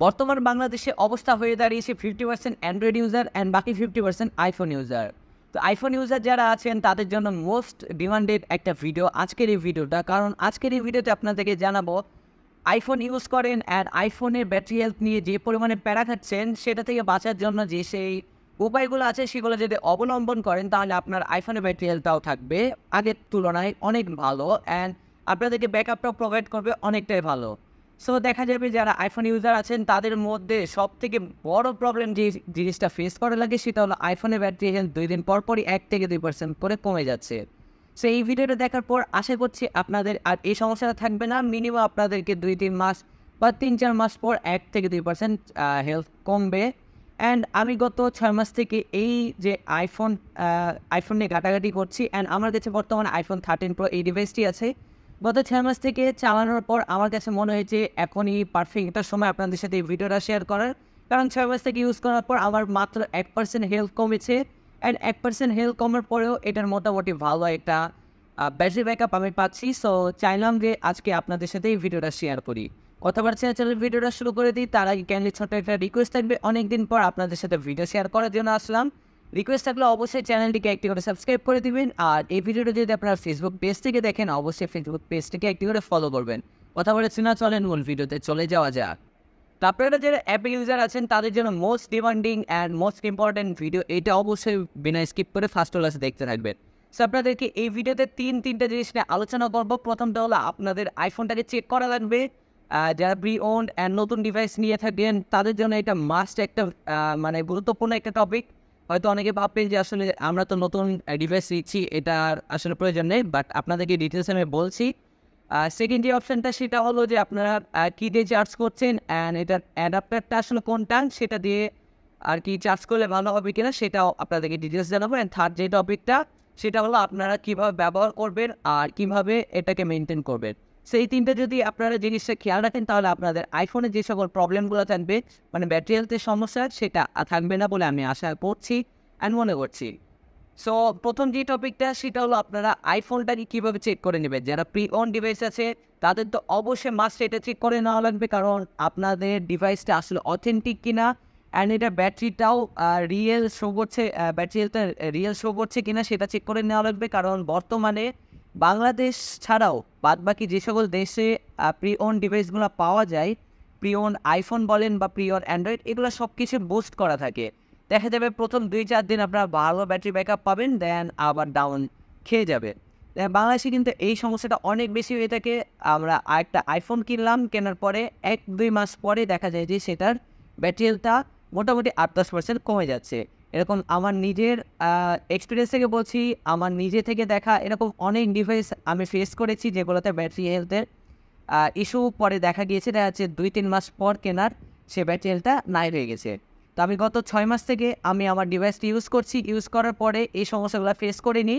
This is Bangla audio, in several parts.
বর্তমান বাংলাদেশে অবস্থা হয়ে দাঁড়িয়েছে 50% অ্যান্ড্রয়েড ইউজার অ্যান্ড বাকি 50% আইফোন ইউজার। তো আইফোন ইউজার যারা আছেন তাদের জন্য মোস্ট ডিমান্ডেড একটা ভিডিও আজকের এই ভিডিওটা, কারণ আজকের এই ভিডিওতে আপনাদেরকে জানাবো আইফোন ইউজ করেন অ্যান্ড আইফোনের ব্যাটারি হেলথ নিয়ে যে পরিমাণে প্যারা খাচ্ছেন সেটা থেকে বাঁচার জন্য যে সেই উপায়গুলো আছে সেগুলো যদি অবলম্বন করেন তাহলে আপনার আইফোনের ব্যাটারি হেলথটাও থাকবে আগের তুলনায় অনেক ভালো অ্যান্ড আপনাদেরকে ব্যাকআপটাও প্রোভাইড করবে অনেকটাই ভালো। সো দেখা যাবে যারা আইফোন ইউজার আছেন তাদের মধ্যে সব থেকে বড় প্রবলেম যে জিনিসটা ফেস করা লাগে সেটা হলো আইফোনের ব্যাটারি হেলথ 2 দিন পরপরই 1 থেকে 2% করে কমে যাচ্ছে। সো এই ভিডিওটা দেখার পর আশা করছি আপনাদের আর এই সমস্যাটা থাকবে না। মিনিমাম আপনাদেরকে 2-3 মাস বা 3-4 মাস পর 1 থেকে 2% হেলথ কমবে। অ্যান্ড আমি গত 6 মাস থেকে এই যে আইফোন নিয়ে ঘাটাঘাটি করছি অ্যান্ড আমার কাছে বর্তমানে আইফোন 13 প্রো এই ডিভাইসটি আছে। গত 6 মাস থেকে চালানোর পর আমার কাছে মনে হয়েছে এখনই পারফেক্ট একটা সময় আপনাদের সাথে এই ভিডিওটা শেয়ার করার, কারণ 6 মাস থেকে ইউজ করার পর আমার মাত্র 1% হেলথ কমেছে অ্যান্ড 1% হেলথ কমার পরেও এটার মোটামুটি ভালো একটা ব্যাটারি ব্যাকআপ আমি পাচ্ছি। সো চাইলাম যে আজকে আপনাদের সাথে এই ভিডিওটা শেয়ার করি। কথা বাড়ছে না, চলো ভিডিওটা শুরু করে দিই। তার আগে ক্যান্ডি ছোট্ট একটা রিকোয়েস্ট থাকবে, অনেকদিন পর আপনাদের সাথে ভিডিও শেয়ার করার জন্য আসলাম। রিকোয়েস্ট থাকলে অবশ্যই চ্যানেলটিকে একটি করে সাবস্ক্রাইব করে দিবেন, আর এই ভিডিওটা যদি আপনারা ফেসবুক পেজ থেকে দেখেন অবশ্যই ফেসবুক পেজটিকে একটি করে ফলো করবেন। কথা বলেছি না, চলেন মূল ভিডিওতে চলে যাওয়া যাক। তো আপনারা যারা অ্যাপেল ইউজার আছেন তাদের জন্য most demanding and most important video, এটা অবশ্যই বিনা স্কিপ করে ফার্স্ট ক্লাসে দেখতে থাকবেন। সো আপনাদেরকে এই ভিডিওতে তিনটা জিনিস নিয়ে আলোচনা করবো। প্রথমটা হলো আপনাদের আইফোনটাকে চেক করা লাগবে। যারা প্রি ওন্ড অ্যান্ড নতুন ডিভাইস নিয়ে থাকেন তাদের জন্য এটা মাস্ট একটা মানে গুরুত্বপূর্ণ একটা টপিক। হয়তো অনেকে ভাববেন যে আসলে আমরা তো নতুন ডিভাইস নিচ্ছি, এটার আসলে প্রয়োজন নেই, বাট আপনাদেরকে ডিটেলস আমি বলছি। সেকেন্ড যে অপশানটা সেটা হলো যে আপনারা কী দিয়ে চার্জ করছেন অ্যান্ড এটার অ্যাডাপ্টারটা আসলে কোনটা সেটা দিয়ে আর কি চার্জ করলে ভালো হবে কিনা সেটাও আপনাদেরকে ডিটেলস জানাবো। অ্যান্ড থার্ড যে টপিকটা সেটা হলো আপনারা কীভাবে ব্যবহার করবেন আর কীভাবে এটাকে মেনটেন করবেন। সেই তিনটে যদি আপনারা জিনিসটা খেয়াল রাখেন তাহলে আপনাদের আইফোনে যে সকল প্রবলেমগুলো থাকবে মানে ব্যাটারি হেলথের সমস্যা সেটা থাকবে না বলে আমি আশা করছি অ্যান্ড মনে করছি। সো প্রথম যে টপিকটা সেটা হলো আপনারা আইফোনটাকে কীভাবে চেক করে নেবেন। যারা প্রি ওন ডিভাইস আছে তাদের তো অবশ্যই মাস্ট এটা চেক করে নেওয়া লাগবে, কারণ আপনাদের ডিভাইসটা আসলে অথেন্টিক কিনা অ্যান্ড এটা ব্যাটারিটাও রিয়েল শো করছে, ব্যাটারি হেলথটা রিয়েল শো করছে কিনা সেটা চেক করে নেওয়া লাগবে। কারণ বর্তমানে বাংলাদেশ ছাড়াও বাদবাকি যে সকল দেশে প্রি ওন ডিভাইসগুলো পাওয়া যায়, প্রি ওন আইফোন বলেন বা প্রি ওন অ্যান্ড্রয়েড, এগুলো সব কিছু বুস্ট করা থাকে। দেখা যাবে প্রথম 2-4 দিন আপনারা ভালো ব্যাটারি ব্যাকআপ পাবেন, দেন আবার ডাউন খেয়ে যাবে। বাংলাদেশে কিন্তু এই সমস্যাটা অনেক বেশি হয়ে থাকে। আমরা আরেকটা আইফোন কিনলাম, কেনার পরে 1-2 মাস পরে দেখা যায় যে সেটার ব্যাটারি হেলথটা মোটামুটি 8-10% কমে যাচ্ছে। এরকম আমার নিজের এক্সপিরিয়েন্স থেকে বলছি, আমার নিজে থেকে দেখা এরকম অনেক ডিভাইস আমি ফেস করেছি যেগুলোতে ব্যাটারি হেলথের ইস্যু পরে দেখা গিয়েছে। দেখা যাচ্ছে 2-3 মাস পর কেনার সে ব্যাটারি হেলথটা নাই হয়ে গেছে। তো আমি গত 6 মাস থেকে আমি আমার ডিভাইসটি ইউজ করছি, ইউজ করার পরে এই সমস্যাগুলো ফেস করিনি।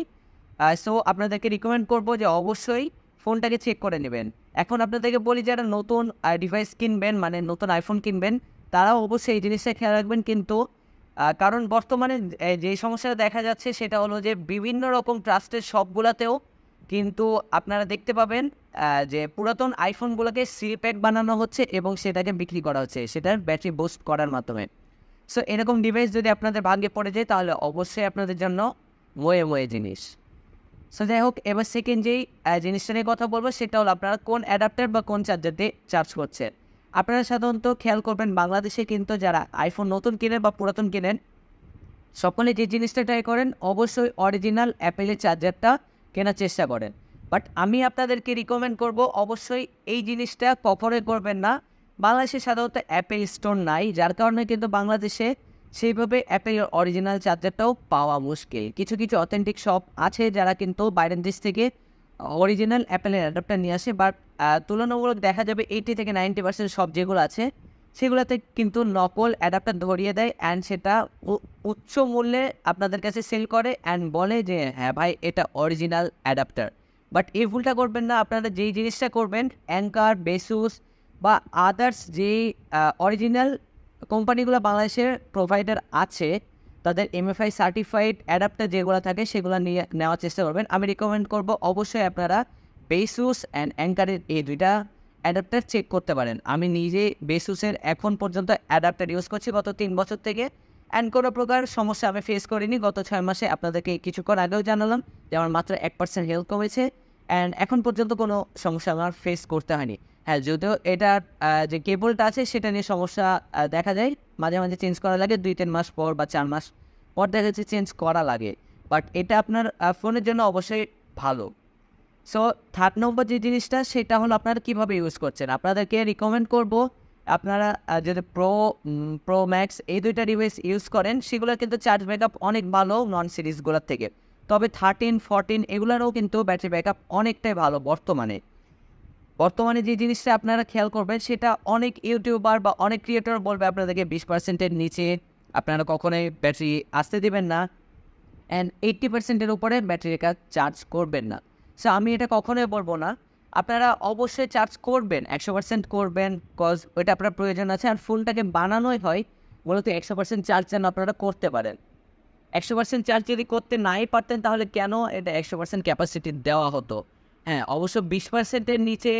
সো আপনাদেরকে রিকমেন্ড করবো যে অবশ্যই ফোনটাকে চেক করে নেবেন। এখন আপনাদেরকে বলি যারা নতুন ডিভাইস কিনবেন মানে নতুন আইফোন কিনবেন তারাও অবশ্যই এই জিনিসটা খেয়াল রাখবেন। কিন্তু কারণ বর্তমানে যে সমস্যাটা দেখা যাচ্ছে সেটা হলো যে বিভিন্ন রকম ট্রাস্টের শপগুলোতেও কিন্তু আপনারা দেখতে পাবেন যে পুরাতন আইফোনগুলোকে সিল প্যাক বানানো হচ্ছে এবং সেটাকে বিক্রি করা হচ্ছে সেটার ব্যাটারি বুস্ট করার মাধ্যমে। সো এরকম ডিভাইস যদি আপনাদের ভাগ্যে পড়ে যায় তাহলে অবশ্যই আপনাদের জন্য ময়ে জিনিস। সো যাই হোক, এবার সেকেন্ড যেই জিনিসটা নিয়ে কথা বলবো সেটা হলো আপনারা কোন অ্যাডাপ্টার বা কোন চার্জার দিয়ে চার্জ করছেন। আপনারা সাধারণত খেয়াল করবেন বাংলাদেশে কিন্তু যারা আইফোন নতুন কিনেন বা পুরাতন কিনেন সকলে যে জিনিসটা ট্রাই করেন অবশ্যই অরিজিনাল অ্যাপেলের চার্জারটা কেনার চেষ্টা করেন। বাট আমি আপনাদেরকে রিকমেন্ড করব অবশ্যই এই জিনিসটা কখনোই করবেন না। বাংলাদেশে সাধারণত অ্যাপেল স্টোর নাই, যার কারণে কিন্তু বাংলাদেশে সেইভাবে অ্যাপেলের অরিজিনাল চার্জারটাও পাওয়া মুশকিল। কিছু কিছু অথেন্টিক শপ আছে যারা কিন্তু বাইরের দেশ থেকে অরিজিনাল অ্যাপেলের অ্যাডাপ্টার নিয়ে আসে, বাট তুলনামূলক দেখা যাবে 80-90% শপ যেগুলো আছে সেগুলোতে কিন্তু নকল অ্যাডাপ্টার ধরিয়ে দেয় অ্যান্ড সেটা উচ্চ মূল্যে আপনাদের কাছে সেল করে অ্যান্ড বলে যে হ্যাঁ ভাই এটা অরিজিনাল অ্যাডাপ্টার। বাট এই ভুলটা করবেন না। আপনারা যেই জিনিসটা করবেন অ্যাঙ্কার, বেসুস বা আদার্স যেই অরিজিনাল কোম্পানিগুলো বাংলাদেশের প্রোভাইডার আছে তাদের এমএফআই সার্টিফাইড অ্যাডাপ্টার যেগুলো থাকে সেগুলো নিয়ে নেওয়ার চেষ্টা করবেন। আমি রিকমেন্ড করব অবশ্যই আপনারা বেসুস অ্যান্ড অ্যাঙ্কারের এই দুইটা অ্যাডাপ্টার চেক করতে পারেন। আমি নিজে বেসুসের এখন পর্যন্ত অ্যাডাপ্টার ইউজ করছি গত 3 বছর থেকে, অ্যান্ড কোনো প্রকার সমস্যা আমি ফেস করিনি। গত 6 মাসে আপনাদেরকে কিছুক্ষণ আগেও জানালাম যে আমার মাত্র 1% হেলথ কমেছে, অ্যান্ড এখন পর্যন্ত কোনো সমস্যা আমার ফেস করতে হয়নি। হ্যাঁ, যদিও এটার যে কেবলটা আছে সেটা নিয়ে সমস্যা দেখা যায়, মাঝে মাঝে চেঞ্জ করা লাগে 2-3 মাস পর বা 4 মাস পর দেখা যাচ্ছে চেঞ্জ করা লাগে, বাট এটা আপনার ফোনের জন্য অবশ্যই ভালো। সো থার্ড নম্বর যে জিনিসটা সেটা হলো আপনারা কীভাবে ইউজ করছেন। আপনাদেরকে রিকমেন্ড করব আপনারা যদি প্রো ম্যাক্স এই দুইটা ডিভাইস ইউজ করেন সেগুলো কিন্তু চার্জ ব্যাকআপ অনেক ভালো নন সিরিজগুলোর থেকে। তবে 13-14 এগুলোরও কিন্তু ব্যাটারি ব্যাকআপ অনেকটাই ভালো। বর্তমানে যে জিনিসটা আপনারা খেয়াল করবেন সেটা অনেক ইউটিউবার বা অনেক ক্রিয়েটর বলবে আপনাদেরকে 20%-এর নিচে আপনারা কখনোই ব্যাটারি আসতে দেবেন না, অ্যান্ড 80%-এর উপরে ব্যাটারি চার্জ করবেন না। সো আমি এটা কখনোই বলবো না, আপনারা অবশ্যই চার্জ করবেন, 100% করবেন, কজ ওইটা আপনার প্রয়োজন আছে। আর ফোনটাকে বানানোই হয় মূলত 100% চার্জ যেন আপনারা করতে পারেন। 100% চার্জ যদি করতে নাই পারতেন তাহলে কেন এটা 100% ক্যাপাসিটি দেওয়া হতো? হ্যাঁ, অবশ্য 20%-এর নিচে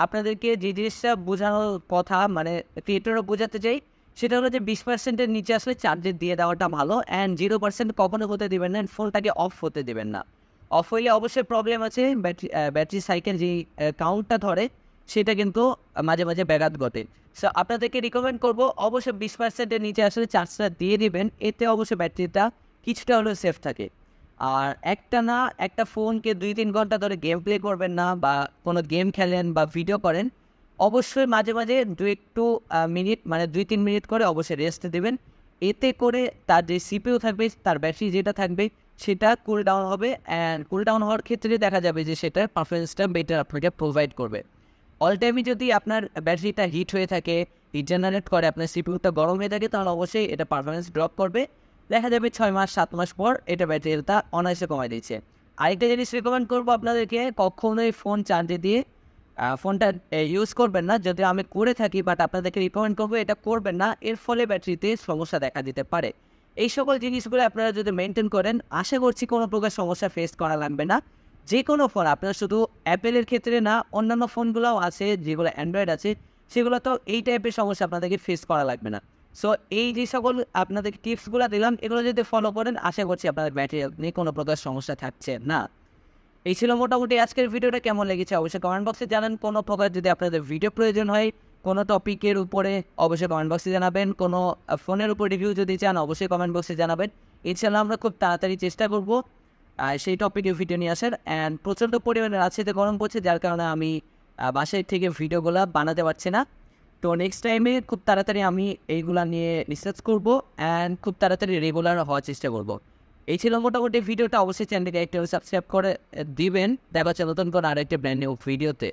আপনাদেরকে যে জিনিসটা বোঝানোর কথা, মানে ক্রিয়েটররা বোঝাতে চাই, সেটা হলো যে 20%-এর নিচে আসলে চার্জে দিয়ে দেওয়াটা ভালো, অ্যান্ড 0% কখনো হতে দেবেন না, ফোনটাকে অফ হতে দেবেন না। অফ হইলে অবশ্যই প্রবলেম আছে, ব্যাটারি সাইকেল যেই কাউন্টটা ধরে সেটা কিন্তু মাঝে মাঝে ব্যাঘাত ঘটে। সো আপনাদেরকে রিকমেন্ড করবো অবশ্যই 20%-এর নিচে আসলে চার্জটা দিয়ে দিবেন, এতে অবশ্যই ব্যাটারিটা কিছুটা হলেও সেফ থাকে। আর একটা ফোনকে 2-3 ঘন্টা ধরে গেম প্লে করবেন না, বা কোনো গেম খেলেন বা ভিডিও করেন, অবশ্যই মাঝে মাঝে একটু মিনিট, মানে 2-3 মিনিট করে অবশ্যই রেস্ট দেবেন। এতে করে তার যে সিপিইউ থাকবে, তার ব্যাটারি যেটা থাকবে সেটা কুল ডাউন হবে, অ্যান্ড কুল ডাউন হওয়ার ক্ষেত্রে দেখা যাবে যে সেটার পারফরমেন্সটা বেটার আপনাকে প্রোভাইড করবে। অল টাইমই যদি আপনার ব্যাটারিটা হিট হয়ে থাকে, হিট জেনারেট করে, আপনার সিপিইউটা গরম হয়ে থাকে, তাহলে অবশ্যই এটা পারফরমেন্স ড্রপ করবে। দেখা যাবে 6 মাস 7 মাস পর এটা ব্যাটারিটা অনায়াসে কমাই দিচ্ছে। আরেকটা জিনিস রেকমেন্ড করবো আপনাদেরকে, কখনোই ফোন চার্জে দিয়ে ফোনটা ইউজ করবেন না। যদিও আমি করে থাকি, বাট আপনাদেরকে রিকমেন্ড করবো এটা করবেন না, এর ফলে ব্যাটারিতে সমস্যা দেখা দিতে পারে। এই সকল জিনিসগুলো আপনারা যদি মেনটেন করেন, আশা করছি কোনো প্রকার সমস্যা ফেস করা লাগবে না। যে কোনো ফোন, আপনার শুধু অ্যাপেলের ক্ষেত্রে না, অন্যান্য ফোনগুলোও আছে যেগুলো অ্যান্ড্রয়েড আছে, সেগুলো তো এই টাইপের সমস্যা আপনাদেরকে ফেস করা লাগবে না। সো এই যে সকল আপনাদের টিপসগুলো দিলাম, এগুলো যদি ফলো করেন, আশা করছি আপনাদের ব্যাটারি নিয়ে কোনো প্রকার সমস্যা থাকছে না। এই ছিল মোটামুটি আজকের ভিডিওটা। কেমন লেগেছে অবশ্যই কমেন্ট বক্সে জানান। কোনো প্রকার যদি আপনাদের ভিডিও প্রয়োজন হয় কোনো টপিকের উপরে, অবশ্যই কমেন্ট বক্সে জানাবেন। কোনো ফোনের উপর রিভিউ যদি চান, অবশ্যই কমেন্ট বক্সে জানাবেন। ইনশাআল্লাহ আমরা খুব তাড়াতাড়ি চেষ্টা করবো সেই টপিকে ভিডিও নিয়ে আসার। অ্যান্ড প্রচণ্ড পরিমাণে রাজশাহীতে গরম পড়ছে, যার কারণে আমি বাসায় থেকে ভিডিওগুলো বানাতে পারছি না। তো নেক্সট টাইমে খুব তাড়াতাড়ি আমি এইগুলা নিয়ে রিসার্চ করবো, অ্যান্ড খুব তাড়াতাড়ি রেগুলার হওয়ার চেষ্টা করবো। এই ছিল মোটামুটি ভিডিওটা। অবশ্যই চ্যানেলটিকে একটু সাবস্ক্রাইব করে দিবেন। দেখা হচ্ছে নতুন করে আরেকটা ব্র্যান্ড নিউ ভিডিওতে।